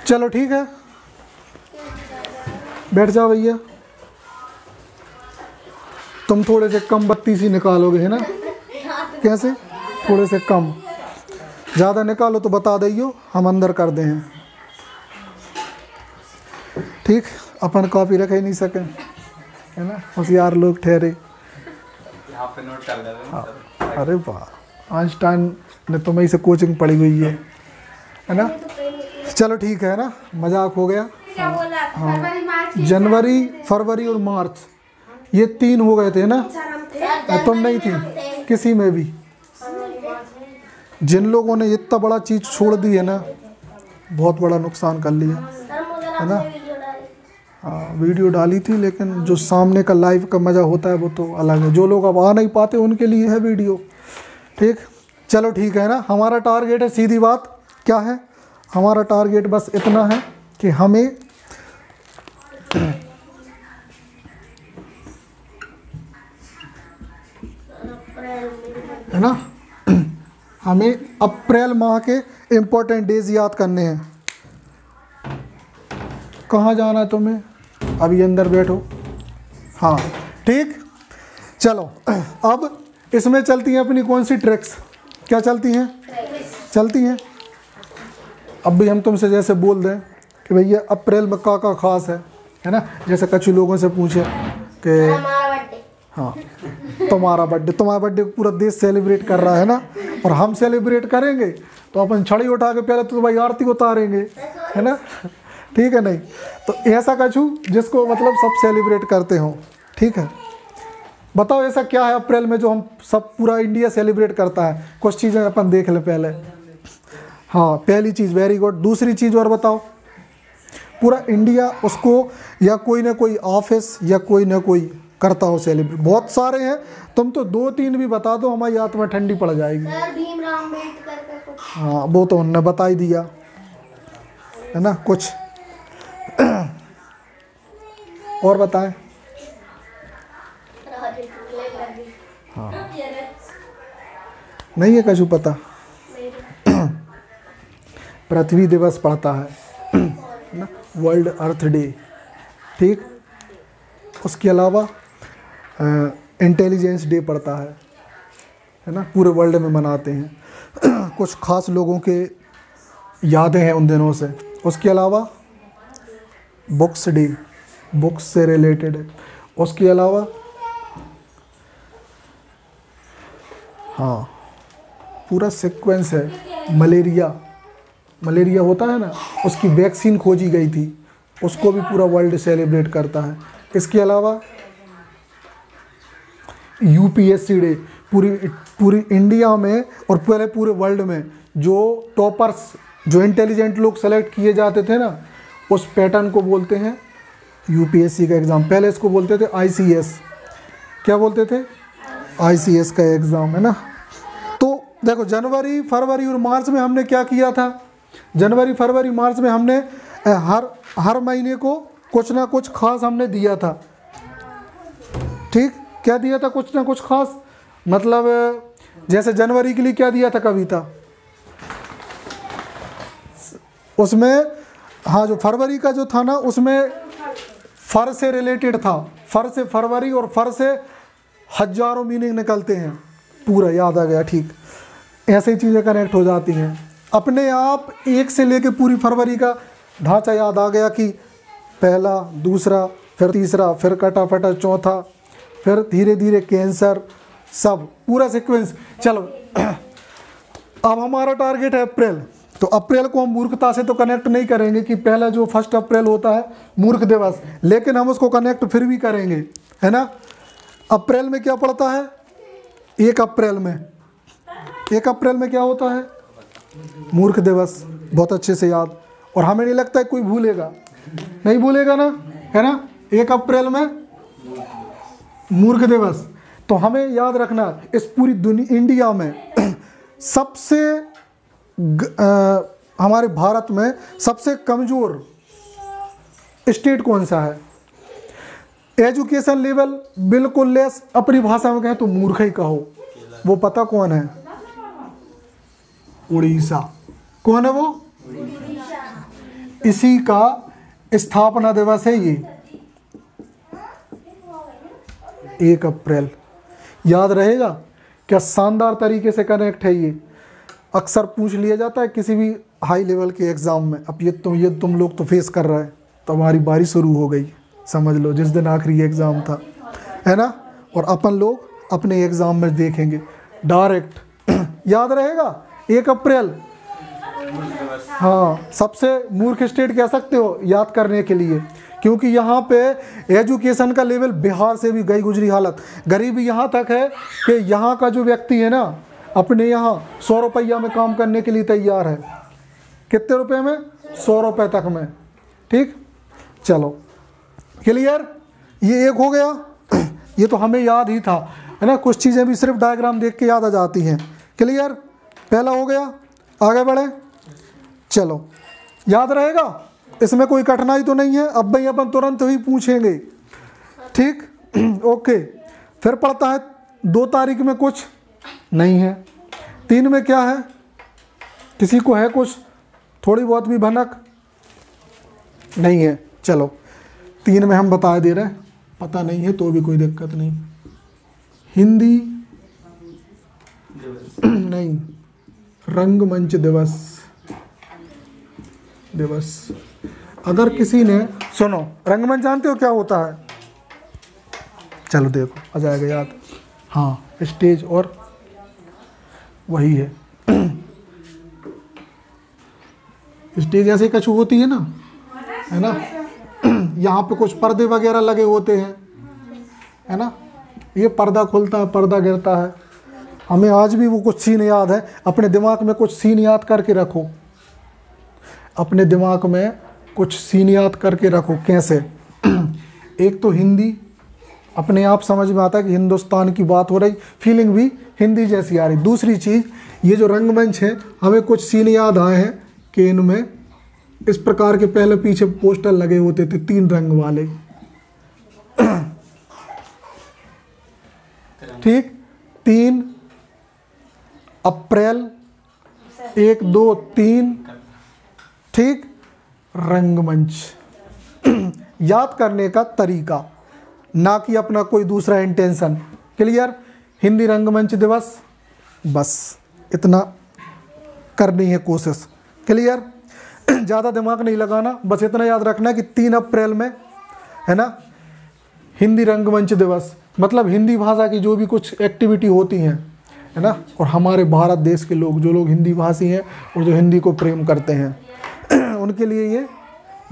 चलो ठीक है, बैठ जाओ भैया। तुम थोड़े से कम बत्ती सी निकालोगे है ना? कैसे? थोड़े से कम, ज़्यादा निकालो तो बता दियो, हम अंदर कर दें। ठीक, अपन कॉपी रख ही नहीं सके है ना, होशियार लोग ठहरे। यहाँ पे नोट कर लेते हैं। हाँ, अरे वाह, आइंस्टाइन ने तो मैं से कोचिंग पढ़ी हुई है ना? चलो ठीक है ना, मजाक हो गया। हाँ, जनवरी, फरवरी और मार्च ये 3 हो गए थे ना? तुम नहीं थी किसी में भी। जिन लोगों ने इतना बड़ा चीज़ छोड़ दी है ना, बहुत बड़ा नुकसान कर लिया है ना? हाँ, वीडियो डाली थी, लेकिन जो सामने का लाइव का मज़ा होता है वो तो अलग है। जो लोग अब आ नहीं पाते उनके लिए है वीडियो। ठीक, चलो ठीक है ना। हमारा टारगेट है, सीधी बात क्या है, हमारा टारगेट बस इतना है कि हमें है ना, हमें अप्रैल माह के इम्पोर्टेंट डेज याद करने हैं। कहाँ जाना है तुम्हें? अभी अंदर बैठो। हाँ ठीक, चलो अब इसमें चलती हैं अपनी कौन सी ट्रिक्स? क्या चलती हैं? चलती हैं। अब भी हम तुमसे जैसे बोल दें कि भैया अप्रैल में का खास है ना? जैसे कुछ लोगों से पूछे कि हाँ तुम्हारा बर्थडे पूरा देश सेलिब्रेट कर रहा है ना, और हम सेलिब्रेट करेंगे तो अपन छड़ी उठा के पहले तो भाई आरती उतारेंगे है ना? ठीक है, नहीं तो ऐसा कछू जिसको मतलब सब सेलिब्रेट करते हो। ठीक है, बताओ ऐसा क्या है अप्रैल में जो हम सब पूरा इंडिया सेलिब्रेट करता है? कुछ चीज़ें अपन देख लें पहले। हाँ, पहली चीज़, वेरी गुड। दूसरी चीज़ और बताओ। पूरा इंडिया उसको या कोई ना कोई ऑफिस या कोई ना कोई करता हो सेलिब्रेट। बहुत सारे हैं, तुम तो 2-3 भी बता दो, हमारी आत्मा ठंडी पड़ जाएगी। हाँ, वो तो उन्होंने बता ही दिया है ना। कुछ और बताएं। हाँ, नहीं है कछु पता? पृथ्वी दिवस पड़ता है ना, वर्ल्ड अर्थ डे। ठीक, उसके अलावा इंटेलिजेंस डे पड़ता है ना, पूरे वर्ल्ड में मनाते हैं। कुछ खास लोगों के यादें हैं उन दिनों से। उसके अलावा बुक्स डे, बुक्स से रिलेटेड है। उसके अलावा हाँ, पूरा सीक्वेंस है। मलेरिया होता है ना, उसकी वैक्सीन खोजी गई थी, उसको भी पूरा वर्ल्ड सेलिब्रेट करता है। इसके अलावा यूपीएससी डे, पूरी इंडिया में और पूरे वर्ल्ड में जो टॉपर्स, जो इंटेलिजेंट लोग सेलेक्ट किए जाते थे ना, उस पैटर्न को बोलते हैं यूपीएससी का एग्ज़ाम। पहले इसको बोलते थे आईसीएस। क्या बोलते थे? आईसीएस का एग्ज़ाम है ना। तो देखो, जनवरी, फरवरी और मार्च में हमने क्या किया था? जनवरी, फरवरी, मार्च में हमने हर महीने को कुछ ना कुछ खास हमने दिया था। ठीक, क्या दिया था? कुछ ना कुछ खास। मतलब जैसे जनवरी के लिए क्या दिया था? कविता। उसमें हाँ, जो फरवरी का जो था ना, उसमें फर से रिलेटेड था। फर से फरवरी, और फर से हजारों मीनिंग निकलते हैं। पूरा याद आ गया। ठीक, ऐसे ही चीज़ें कनेक्ट हो जाती हैं अपने आप। एक से लेके पूरी फरवरी का ढांचा याद आ गया कि पहला, दूसरा, फिर तीसरा, फिर कटा फटा चौथा, फिर धीरे धीरे कैंसर, सब पूरा सीक्वेंस। चलो अब हमारा टारगेट है अप्रैल। तो अप्रैल को हम मूर्खता से तो कनेक्ट नहीं करेंगे कि पहला जो 1 अप्रैल होता है मूर्ख दिवस, लेकिन हम उसको कनेक्ट फिर भी करेंगे है ना। अप्रैल में क्या पड़ता है? 1 अप्रैल में, 1 अप्रैल में क्या होता है? मूर्ख दिवस। बहुत अच्छे से याद, और हमें नहीं लगता है कोई भूलेगा, नहीं भूलेगा ना, है ना। 1 अप्रैल में मूर्ख दिवस। तो हमें याद रखना, इस पूरी दुनिया, इंडिया में सबसे हमारे भारत में सबसे कमज़ोर स्टेट कौन सा है? एजुकेशन लेवल बिल्कुल लेस, अपनी भाषा में कहें तो मूर्ख ही कहो। वो पता कौन है? उड़ीसा। कौन है वो? इसी का स्थापना दिवस है ये 1 अप्रैल। याद रहेगा क्या शानदार तरीके से कनेक्ट है ये। अक्सर पूछ लिया जाता है किसी भी हाई लेवल के एग्ज़ाम में। अब ये तुम लोग तो फेस कर रहे हैं, तो हमारी बारी शुरू हो गई समझ लो, जिस दिन आखिरी एग्ज़ाम था, है ना। और अपन लोग अपने एग्ज़ाम में देखेंगे डायरेक्ट। याद रहेगा 1 अप्रैल। हाँ, सबसे मूर्ख स्टेट कह सकते हो याद करने के लिए, क्योंकि यहाँ पे एजुकेशन का लेवल बिहार से भी गई गुजरी हालत। गरीबी यहाँ तक है कि यहाँ का जो व्यक्ति है ना, अपने यहाँ 100 रुपया में काम करने के लिए तैयार है। कितने रुपए में? 100 रुपये तक में। ठीक, चलो क्लियर। ये एक हो गया। ये तो हमें याद ही था, है ना। कुछ चीज़ें भी सिर्फ डायग्राम देख के याद आ जाती हैं। क्लियर, पहला हो गया। आगे बढ़े, चलो याद रहेगा, इसमें कोई कठिनाई तो नहीं है। अब भाई अपन तुरंत ही पूछेंगे, ठीक। ओके, फिर पढ़ता है 2 तारीख में कुछ नहीं है। 3 में क्या है? किसी को है कुछ थोड़ी बहुत भी भनक? नहीं है। चलो 3 में हम बता दे रहे हैं, पता नहीं है तो भी कोई दिक्कत नहीं। हिंदी नहीं, रंगमंच दिवस। अगर किसी ने, सुनो, रंगमंच जानते हो क्या होता है? चलो देखो आ जाएगा याद। हाँ, स्टेज और वही है। स्टेज ऐसे कछु होती है ना, है ना। यहाँ पे कुछ पर्दे वगैरह लगे होते हैं, है ना। ये पर्दा खुलता है, पर्दा गिरता है। हमें आज भी वो कुछ सीन याद है। अपने दिमाग में कुछ सीन याद करके रखो, अपने दिमाग में कुछ सीन याद करके रखो। कैसे? एक तो हिंदी अपने आप समझ में आता है कि हिंदुस्तान की बात हो रही, फीलिंग भी हिंदी जैसी आ रही। दूसरी चीज़, ये जो रंगमंच है, हमें कुछ सीन याद आए हैं कि इनमें इस प्रकार के पहले पीछे पोस्टर लगे होते थे 3 रंग वाले। ठीक, 3 अप्रैल 1 2 3, ठीक। रंगमंच याद करने का तरीका, ना कि अपना कोई दूसरा इंटेंशन। क्लियर। हिंदी रंगमंच दिवस, बस इतना करनी है कोशिश। क्लियर, ज़्यादा दिमाग नहीं लगाना, बस इतना याद रखना कि 3 अप्रैल में, है ना, हिंदी रंगमंच दिवस। मतलब हिंदी भाषा की जो भी कुछ एक्टिविटी होती हैं, है ना, और हमारे भारत देश के लोग, जो लोग हिंदी भाषी हैं और जो हिंदी को प्रेम करते हैं, उनके लिए ये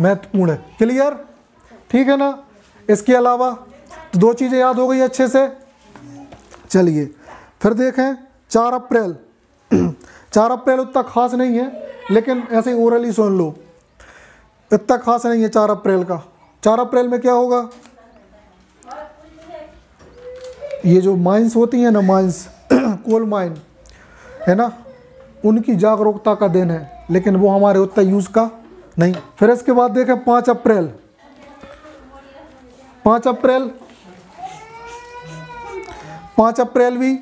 महत्वपूर्ण है। क्लियर, ठीक है ना। इसके अलावा तो 2 चीज़ें याद हो गई अच्छे से। चलिए फिर देखें 4 अप्रैल। 4 अप्रैल उतना खास नहीं है, लेकिन ऐसे ओरली सुन लो, इतना खास नहीं है 4 अप्रैल का। 4 अप्रैल में क्या होगा? ये जो माइंस होती हैं ना, माइंस, कोल माइन, है ना, उनकी जागरूकता का दिन है, लेकिन वो हमारे उतना यूज़ का नहीं। फिर इसके बाद देखें 5 अप्रैल। 5 अप्रैल, 5 अप्रैल भी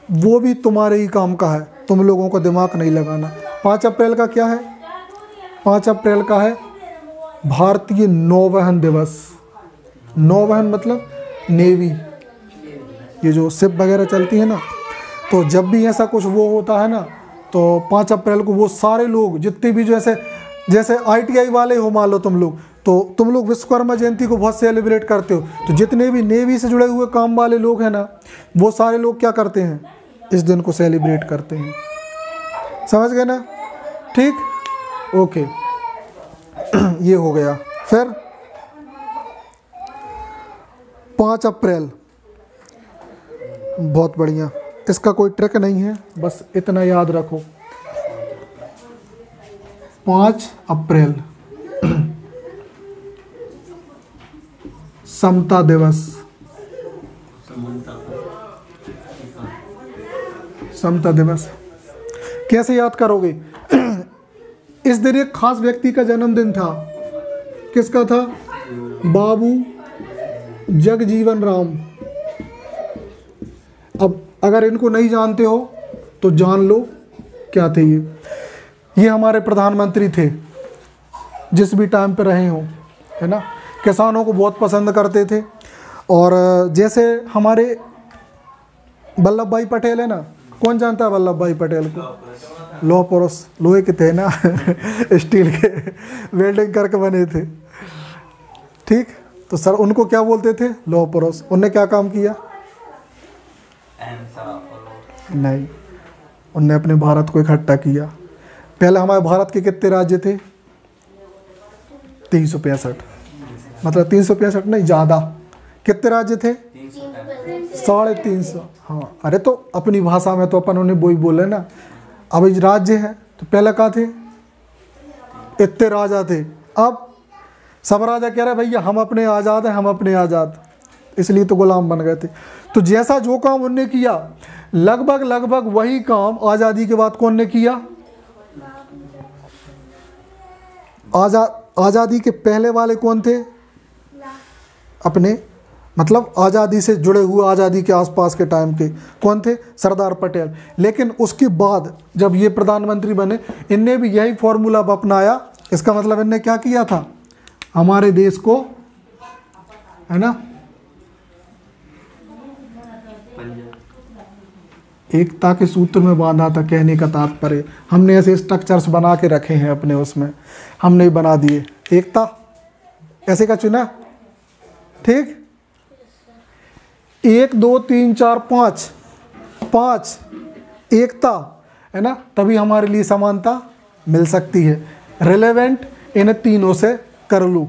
वो भी तुम्हारे ही काम का है, तुम लोगों को दिमाग नहीं लगाना। 5 अप्रैल का क्या है? 5 अप्रैल का है भारतीय नौवहन दिवस। नौवहन मतलब नेवी, ये जो शिप वगैरह चलती है ना, तो जब भी ऐसा कुछ वो होता है ना, तो 5 अप्रैल को वो सारे लोग, जितने भी जैसे ITI वाले हो मान लो तुम लोग, तो तुम लोग विश्वकर्मा जयंती को बहुत सेलिब्रेट करते हो, तो जितने भी नेवी से जुड़े हुए काम वाले लोग हैं ना, वो सारे लोग क्या करते हैं? इस दिन को सेलिब्रेट करते हैं। समझ गए ना? ठीक, ओके। ये हो गया। फिर 5 अप्रैल, बहुत बढ़िया, इसका कोई ट्रिक नहीं है, बस इतना याद रखो। 5 अप्रैल समता दिवस। समता दिवस कैसे याद करोगे? इस दिन एक खास व्यक्ति का जन्मदिन था। किसका था? बाबू जगजीवन राम। अब अगर इनको नहीं जानते हो तो जान लो क्या थे ये। ये हमारे प्रधानमंत्री थे जिस भी टाइम पे रहे हों, है ना। किसानों को बहुत पसंद करते थे। और जैसे हमारे वल्लभ भाई पटेल है ना, कौन जानता है वल्लभ भाई पटेल को? लौह पुरुष, लोहे के थे ना स्टील के वेल्डिंग करके बने थे, ठीक। तो सर उनको क्या बोलते थे? लौह पुरुष। उनने क्या काम किया? नहीं, उनने अपने भारत को इकट्ठा किया। पहले हमारे भारत के कितने राज्य थे? 365, मतलब 365 नहीं, ज़्यादा। कितने राज्य थे? 350। हाँ, अरे तो अपनी भाषा में तो अपन उन्हें वही बोले ना। अब इस राज्य है तो पहले कहा थे? इतने राजा थे। अब सब राजा कह रहे भैया हम अपने आज़ाद हैं, हम अपने आज़ाद, इसलिए तो गुलाम बन गए थे। तो जैसा जो काम उनने किया, लगभग वही काम आज़ादी के बाद कौन ने किया? आज़ादी के पहले वाले कौन थे? अपने मतलब आज़ादी से जुड़े हुए, आज़ादी के आसपास के टाइम के कौन थे? सरदार पटेल। लेकिन उसके बाद जब ये प्रधानमंत्री बने, इनने भी यही फॉर्मूला अपनाया। इसका मतलब इनने क्या किया था? हमारे देश को, है ना, एकता के सूत्र में बांधा था। कहने का तात्पर्य, हमने ऐसे स्ट्रक्चर्स बना के रखे हैं अपने, उसमें हमने बना दिए। एकता ऐसे का चुना, ठीक। 1 2 3 4 5 एकता, है ना, तभी हमारे लिए समानता मिल सकती है। रिलेवेंट इन तीनों से कर लूँ,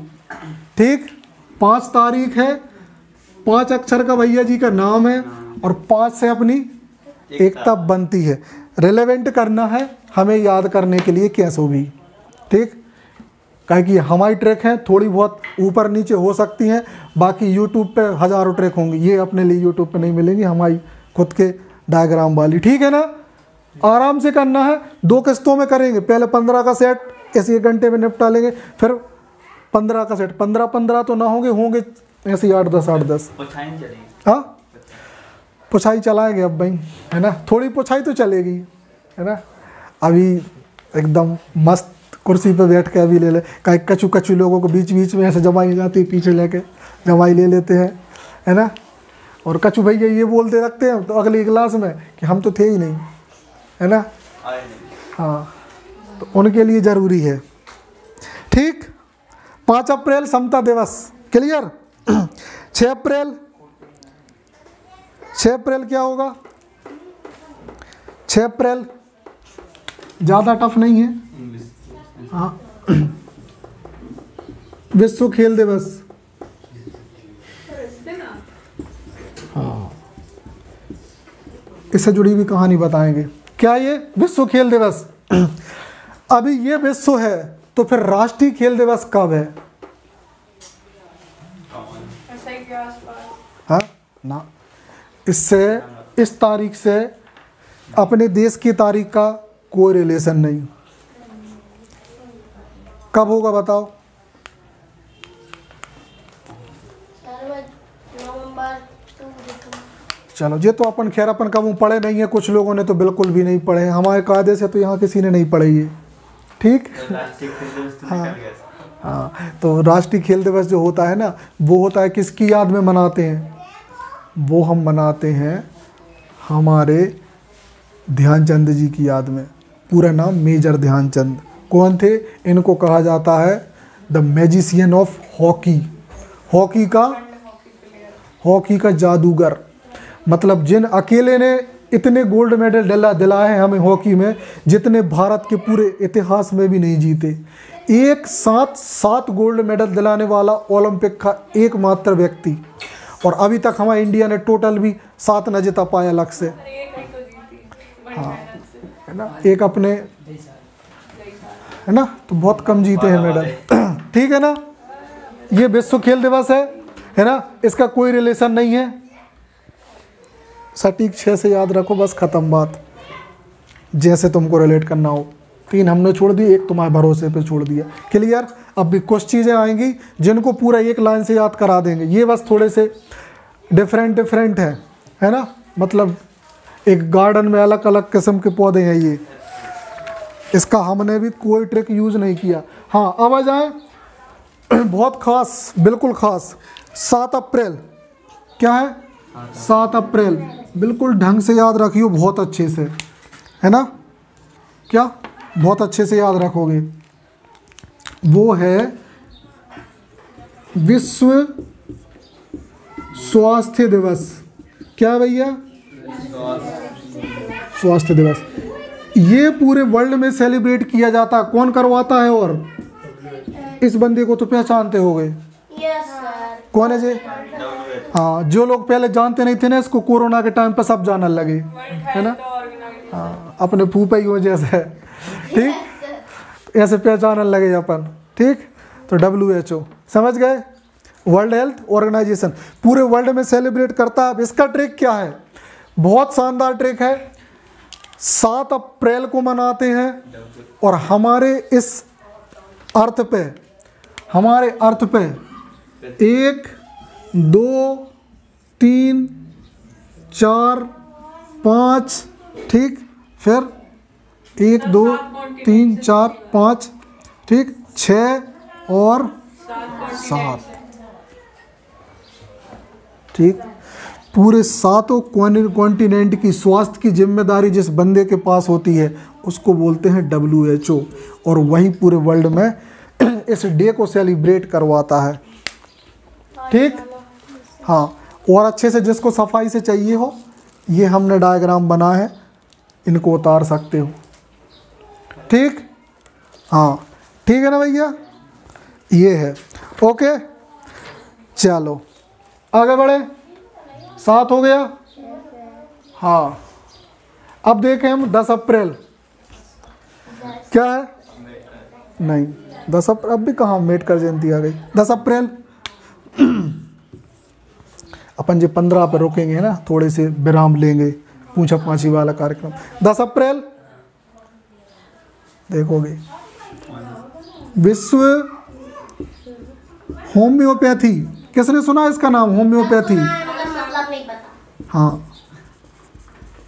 ठीक। 5 तारीख है, 5 अक्षर का भैया जी का नाम है, और 5 से अपनी एकता बनती है। रिलेवेंट करना है हमें याद करने के लिए कैसे भी, ठीक। काहे कि हमारी ट्रैक हैं, थोड़ी बहुत ऊपर नीचे हो सकती हैं, बाकी यूट्यूब पे हज़ारों ट्रैक होंगी, ये अपने लिए यूट्यूब पे नहीं मिलेंगी, हमारी खुद के डायग्राम वाली, ठीक है ना। आराम से करना है, 2 किस्तों में करेंगे। पहले 15 का सेट ऐसे 1 घंटे में निपटा लेंगे, फिर 15 का सेट। 15 तो ना होंगे ऐसे 8-10 हाँ, पुछाई चलाएंगे अब भाई, है ना। थोड़ी पुछाई तो चलेगी, है ना। अभी एकदम मस्त कुर्सी पे बैठ के अभी ले ले, कहीं कचू लोगों को बीच में ऐसे जमाई जाती है, पीछे लेके जमाई ले लेते हैं, है ना। और कचू भैया ये बोलते रखते हैं तो अगली क्लास में कि हम तो थे ही नहीं, है ना। हाँ, तो उनके लिए ज़रूरी है, ठीक। 5 अप्रैल समता दिवस, क्लियर। 6 अप्रैल क्या होगा? 6 अप्रैल ज़्यादा टफ नहीं है। हाँ, विश्व खेल दिवस। हाँ, इससे जुड़ी हुई कहानी बताएंगे। क्या ये विश्व खेल दिवस? अभी ये विश्व है, तो फिर राष्ट्रीय खेल दिवस कब है? हाँ ना, इससे, इस तारीख से अपने देश की तारीख का कोई रिलेशन नहीं। कब होगा बताओ? चलो, ये तो अपन खैर अपन कब पढ़े नहीं है, कुछ लोगों ने तो बिल्कुल भी नहीं पढ़े हैं, हमारे कायदे से तो यहाँ किसी ने नहीं पढ़े ये, ठीक। हाँ हाँ, तो राष्ट्रीय खेल दिवस जो होता है ना, वो होता है किसकी याद में मनाते हैं? वो हम मनाते हैं हमारे ध्यानचंद जी की याद में। पूरा नाम मेजर ध्यानचंद। कौन थे? इनको कहा जाता है the magician of hockey. Hockey का जादूगर। मतलब जिन अकेले ने इतने गोल्ड मेडल दिलाए हैं हमें हॉकी में, जितने भारत के पूरे इतिहास में भी नहीं जीते। एक साथ 7 गोल्ड मेडल दिलाने वाला ओलंपिक का एकमात्र व्यक्ति, और अभी तक हमारे इंडिया ने टोटल भी 7 न जिता पाया अलग से। हाँ, है ना, एक अपने, है ना, तो बहुत कम जीते हैं मेडल, ठीक है ना। ये विश्व खेल दिवस है ना, इसका कोई रिलेशन नहीं है। सटीक 6 से याद रखो, बस ख़त्म बात। जैसे तुमको रिलेट करना हो। 3 हमने छोड़ दिए, 1 तुम्हारे भरोसे पे छोड़ दिया, क्लियर। अब भी कुछ चीज़ें आएंगी जिनको पूरा एक लाइन से याद करा देंगे, ये बस थोड़े से डिफरेंट है ना। मतलब एक गार्डन में अलग अलग किस्म के पौधे हैं ये, इसका हमने भी कोई ट्रिक यूज़ नहीं किया। हाँ अब आ जाए बहुत खास, बिल्कुल खास 7 अप्रैल। क्या है? 7 अप्रैल। बिल्कुल ढंग से याद रखियो, बहुत अच्छे से, है ना? क्या बहुत अच्छे से याद रखोगे? वो है विश्व स्वास्थ्य दिवस। क्या है भैया? स्वास्थ्य दिवस। ये पूरे वर्ल्ड में सेलिब्रेट किया जाता है। कौन करवाता है? और इस बंदे को तो पहचानते होगे। कौन है जी? हाँ, जो लोग पहले जानते नहीं थे ना इसको, कोरोना के टाइम पर सब जानने लगे, है ना? हाँ, अपने फूफा ही हो जैसे, ठीक, ऐसे पहचानने लगे अपन, ठीक। तो WHO, समझ गए? वर्ल्ड हेल्थ ऑर्गेनाइजेशन पूरे वर्ल्ड में सेलिब्रेट करता है। अब इसका ट्रिक क्या है? बहुत शानदार ट्रिक है। 7 अप्रैल को मनाते हैं और हमारे इस अर्थ पे, हमारे अर्थ पे 1 2 3 4 5, ठीक, फिर 1 2 3 4 5, ठीक, 6 और 7, ठीक। पूरे 7 कॉन्टिनेंट की स्वास्थ्य की जिम्मेदारी जिस बंदे के पास होती है उसको बोलते हैं WHO, और वही पूरे वर्ल्ड में इस डे को सेलिब्रेट करवाता है, ठीक। हाँ, और अच्छे से जिसको सफाई से चाहिए हो, ये हमने डायग्राम बना है, इनको उतार सकते हो, ठीक। हाँ ठीक है ना भैया? ये है, ओके। चलो आगे बढ़े। 7 हो गया। हाँ, अब देखें हम 10 अप्रैल। क्या है? नहीं, 10 अप्रैल अब भी कहाँ अम्बेडकर जयंती आ गई। 10 अप्रैल अपन जो 15 पर रोकेंगे, है ना, थोड़े से विराम लेंगे, पूछा पाछी वाला कार्यक्रम। 10 अप्रैल देखोगे, विश्व होम्योपैथी। किसने सुना इसका नाम? होम्योपैथी। मतलब नहीं पता। हाँ,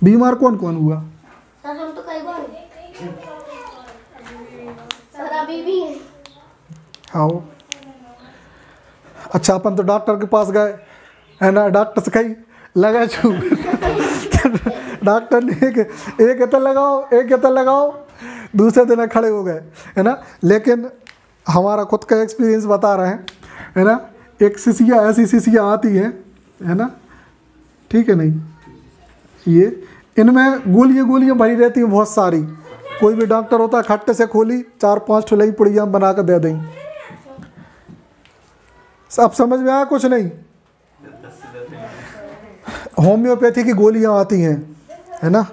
बीमार कौन कौन हुआ? सर हम तो कई बार सर अभी भी है। हाँ, अच्छा अपन तो डॉक्टर के पास गए, है ना, डॉक्टर से कही लगा छू डॉक्टर ने एक एतल लगाओ, एक एतल लगाओ, दूसरे दिन खड़े हो गए, है ना। लेकिन हमारा खुद का एक्सपीरियंस बता रहे हैं, है ना। एक शीशियाँ, ऐसी शीशियाँ आती हैं, है ना, ठीक है नहीं, ये इनमें गोलियाँ भरी रहती हैं बहुत सारी। कोई भी डॉक्टर होता है, खट्टे से खोली 4-5 ठुलाई पुड़िया बना कर दे दें। सब समझ में आया? कुछ नहीं। होम्योपैथी की गोलियां आती हैं, है ना,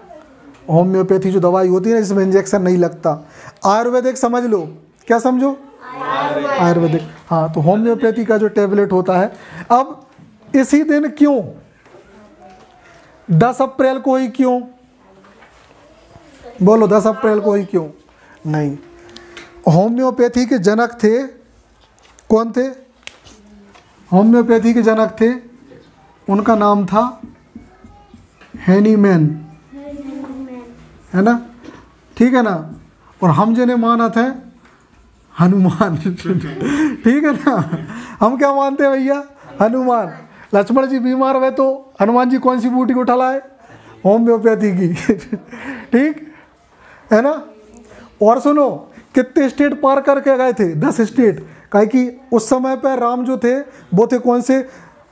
होम्योपैथी जो दवाई होती है ना, जिसमें इंजेक्शन नहीं लगता। आयुर्वेदिक समझ लो। क्या समझो? आयुर्वेदिक। हाँ, तो होम्योपैथी का जो टैबलेट होता है। अब इसी दिन क्यों 10 अप्रैल को ही क्यों? बोलो 10 अप्रैल को ही क्यों? नहीं, होम्योपैथी के जनक थे, कौन थे? होम्योपैथी के जनक थे, उनका नाम था हैनीमैन, है ना, ठीक है ना। और हम जिन्हें माना था हनुमान ठीक है ना। हम क्या मानते हैं भैया? हनुमान। लक्ष्मण जी बीमार हुए तो हनुमान जी कौन सी बूटी को उठा लाए? होम्योपैथी की ठीक है ना। और सुनो, कितने स्टेट पार करके गए थे? 10 स्टेट। काहे कि उस समय पर राम जो थे वो थे कौन से?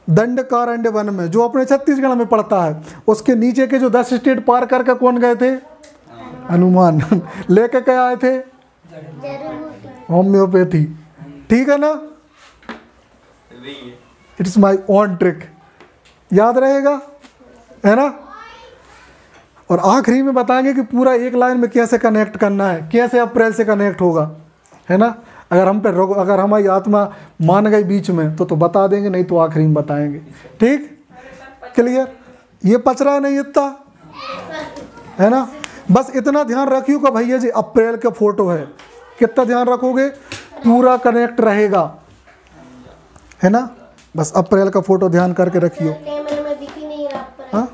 दंडकारण्य वन में, जो अपने छत्तीसगढ़ में पड़ता है। उसके नीचे के जो 10 स्टेट पार करके कौन गए थे? हनुमान लेके क्या आए थे? होम्योपैथी, ठीक है ना। इट्स माई ओन ट्रिक, याद रहेगा, है ना। और आखिरी में बताएंगे कि पूरा एक लाइन में कैसे कनेक्ट करना है, कैसे अप्रैल से कनेक्ट होगा, है ना। अगर हम पे अगर हमारी आत्मा मान गई बीच में तो बता देंगे, नहीं तो आखिरी में बताएंगे, ठीक, क्लियर। ये पचरा नहीं इतना, है ना। बस इतना ध्यान रखियो कि भैया जी अप्रैल का फोटो है। कितना ध्यान रखोगे पूरा कनेक्ट रहेगा, है ना। बस अप्रैल का फोटो ध्यान करके रखियो। कैमरे में दिख ही नहीं रहा। हाँ,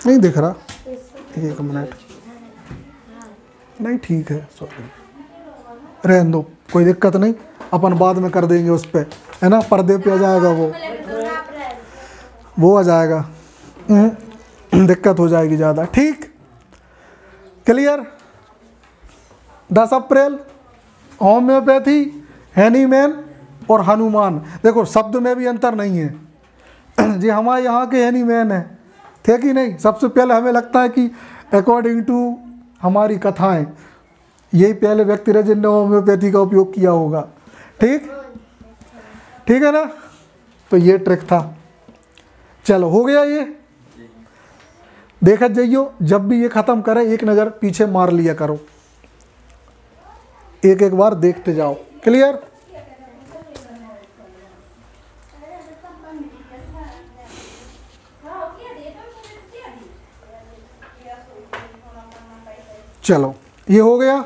नहीं दिख रहा, एक मिनट नहीं ठीक है, सॉरी, रहने दो, कोई दिक्कत नहीं, अपन बाद में कर देंगे उस पर, है ना, पर्दे पे आ जाएगा वो आ जाएगा, दिक्कत हो जाएगी ज़्यादा। ठीक, क्लियर। 10 अप्रैल होम्योपैथी, हैनीमैन और हनुमान। देखो शब्द में भी अंतर नहीं है जी, हमारे यहाँ के हैनीमैन है, थे कि नहीं। सबसे पहले हमें लगता है कि अकॉर्डिंग टू हमारी कथाएं यही पहले व्यक्ति रहे जिनने होम्योपैथी का उपयोग किया होगा। ठीक, ठीक है ना। तो ये ट्रिक था। चलो हो गया ये, देखत जाइयो, जब भी ये ख़त्म करे एक नज़र पीछे मार लिया करो, एक एक बार देखते जाओ। क्लियर। चलो ये हो गया।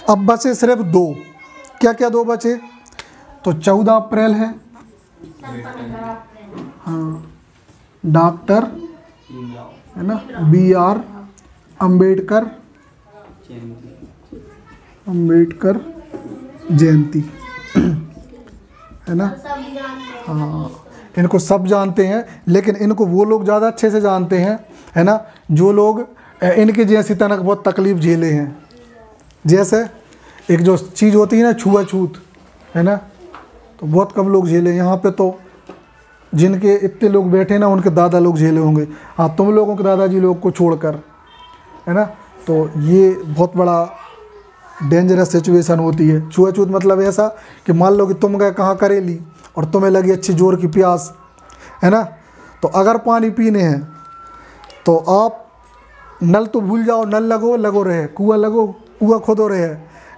अब बचे सिर्फ 2। क्या क्या 2 बचे? तो 14 अप्रैल है, हाँ, डॉक्टर है ना, BR अम्बेडकर जयंती है ना। हाँ, इनको सब जानते हैं, लेकिन इनको वो लोग ज़्यादा अच्छे से जानते हैं, है ना, जो लोग इनके जैसी तनक बहुत तकलीफ़ झेले हैं। जैसे एक जो चीज़ होती है ना, छुआछूत, है ना, तो बहुत कम लोग झेले। यहाँ पे तो जिनके इतने लोग बैठे ना, उनके दादा लोग झेले होंगे। हाँ, तुम लोगों के दादाजी लोग को छोड़कर, है ना। तो ये बहुत बड़ा डेंजरस सिचुएशन होती है। छुआछूत मतलब ऐसा कि मान लो कि तुम गए कहाँ करेली और तुम्हें लगी अच्छी जोर की प्यास, है ना, तो अगर पानी पीने हैं तो आप नल तो भूल जाओ, नल लगो रहे, कुआं खोदो रहे,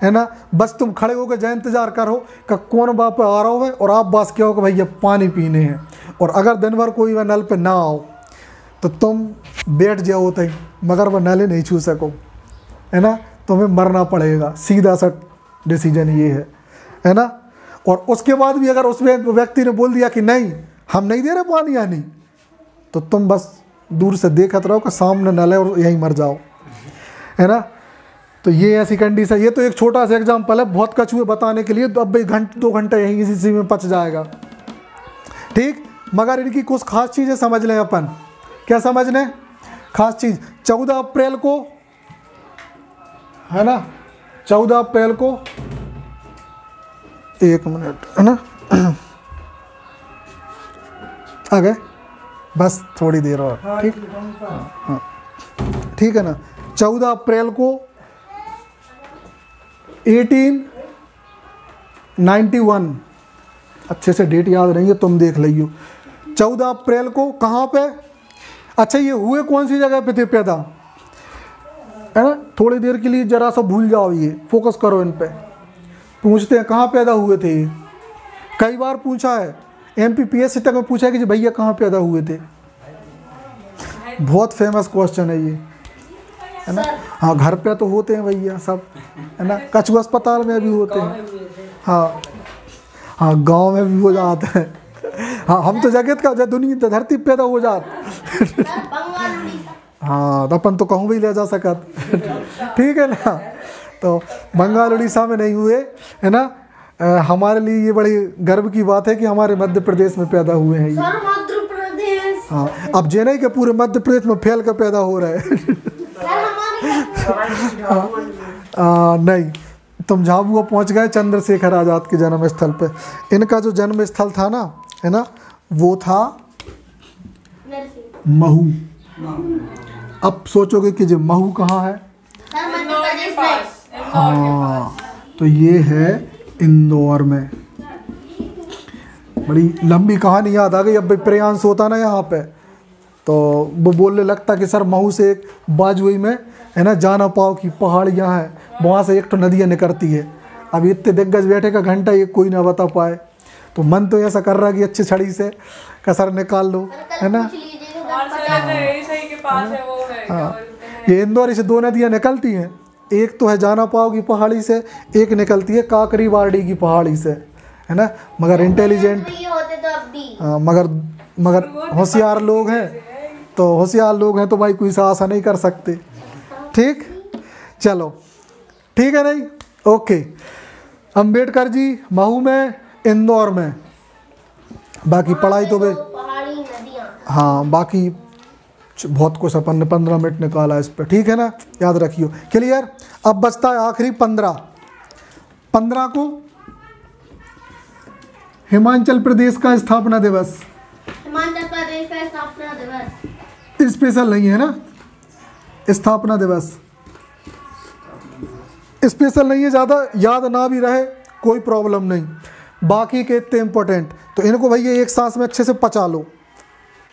है ना। बस तुम खड़े होकर जय इंतज़ार करो कि कौन बाप आ रहा हो, और आप बस क्या हो कि भैया पानी पीने हैं। और अगर दिन भर कोई वह नल पे ना आओ तो तुम बैठ जाओ तई, मगर वह नल ही नहीं छू सको, है ना, तुम्हें मरना पड़ेगा। सीधा सा डिसीजन ये है ना। और उसके बाद भी अगर उस व्यक्ति ने बोल दिया कि नहीं हम नहीं दे रहे पानी आनी, तो तुम बस दूर से देखते रहो कि सामने नल है और यहीं मर जाओ, है ना। तो ये ऐसी कंडीशन। ये तो एक छोटा सा एग्जाम्पल है, बहुत कछुए बताने के लिए, तो अब 2 घंटे यहीं इसी में पच जाएगा। ठीक, मगर इनकी कुछ खास चीज़ें समझ लें अपन। क्या समझ लें? खास चीज़ 14 अप्रैल को, है ना, 14 अप्रैल को, 1 मिनट, है ना, आ गए, बस थोड़ी देर और। ठीक, हाँ, ठीक है ना। 14 अप्रैल को 1891, अच्छे से डेट याद नहीं है, तुम देख लियो। 14 अप्रैल को कहाँ पे? अच्छा, ये हुए कौन सी जगह पे थे पैदा, है ना। थोड़ी देर के लिए जरा सा भूल जाओ, ये फोकस करो इन पे। पूछते हैं कहाँ पैदा हुए थे, ये कई बार पूछा है, MPPSC तक में पूछा है कि भैया कहाँ पैदा हुए थे। बहुत फेमस क्वेश्चन है ये, है ना। हाँ, घर पे तो होते हैं भैया सब, है ना, कछुआ अस्पताल में भी होते हैं। हाँ हाँ, गांव में भी हो जाते हैं। हाँ, हम तो जगत का दुनिया धरती पैदा हो जाते। हाँ, तो अपन तो कहूँ भी ले जा सकत। ठीक है ना। तो बंगाल उड़ीसा में नहीं हुए, है ना। हमारे लिए ये बड़ी गर्व की बात है कि हमारे मध्य प्रदेश में पैदा हुए हैं ये। मध्य प्रदेश। हाँ, अब जे नहीं के पूरे मध्य प्रदेश में फैल कर पैदा हो रहे हैं। नहीं, तुम झाबुआ पहुंच गए चंद्रशेखर आज़ाद के जन्म स्थल पे। इनका जो जन्म स्थल था ना, है ना, वो था महू। अब सोचोगे कि जो महू कहाँ है? हाँ, तो ये है इंदौर में। बड़ी लंबी कहानी याद आ गई। अब भाई प्रियांश होता ना यहाँ पे, तो वो बोलने लगता कि सर महू से एक बाजूई में, है ना, जाना पाओ की पहाड़ियाँ हैं, वहाँ से एक तो नदियाँ निकलती है। अब इतने दिग्गज बैठे का घंटा ये कोई ना बता पाए, तो मन तो ऐसा कर रहा कि अच्छी छड़ी से कसर निकाल लो, है ना। हाँ, ये इंदौर से 2 नदियाँ निकलती हैं। एक तो है जाना पाओ की पहाड़ी से, एक निकलती है काकरी वाड़ी की पहाड़ी से, है ना। मगर इंटेलिजेंट, हाँ, मगर होशियार लोग हैं, तो होशियार लोग हैं तो भाई कोई सा आशा नहीं कर सकते। ठीक, चलो ठीक है नहीं, ओके। अम्बेडकर जी महू में, इंदौर में, बाकी पढ़ाई तो भाई पहाड़ी नदियाँ। हाँ, बाकी बहुत कुछ अपन ने 15 मिनट निकाला इस पर, ठीक है ना, याद रखियो। क्लियर। अब बचता है आखिरी 15 को हिमाचल प्रदेश का स्थापना दिवस। हिमाचल प्रदेश का स्थापना दिवस स्पेशल नहीं है ना, स्थापना दिवस स्पेशल नहीं है, ज़्यादा याद ना भी रहे कोई प्रॉब्लम नहीं, बाकी के इतने इंपॉर्टेंट तो इनको भैया एक सांस में अच्छे से पचा लो।